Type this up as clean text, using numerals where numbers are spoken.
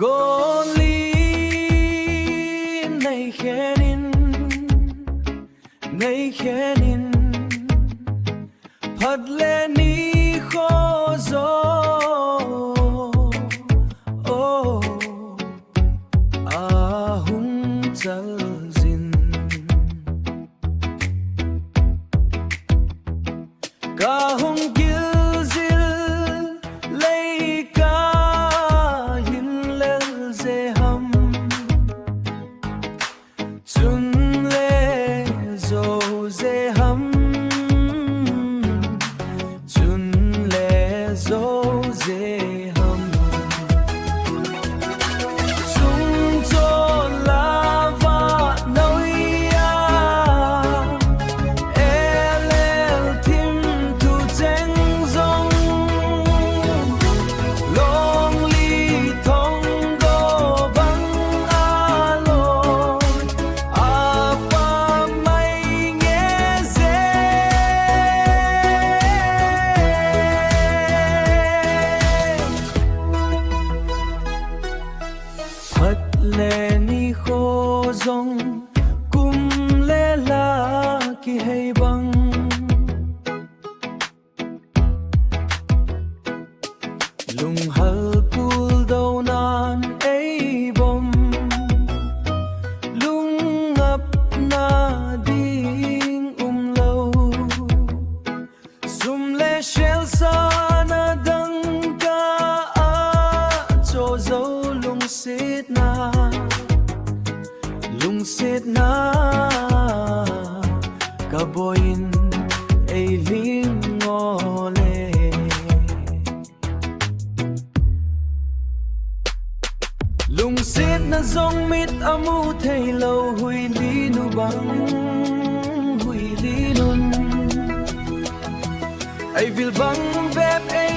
Gôn ly này khenin Phật lê ni khô gió hung chal zin Ka hung gil zil lay ka hin lel ze ham chun le zo ze ham chun le zo ze ham chung cho lava noia el tim tu cheng zong long li thong go bang alo apa mai nghe ze Phật lê ni khô dòng cung lê la ki hay băng lung hal pul đâu nan ấy bom lung ngập na ding lâu sum lê shel sa na dang ka a cho dấu lung sit na ka boin ay ling ngole lung sit na zong mit amu thầy lâu hui li nu bang hui li nun ay vil bang bep ay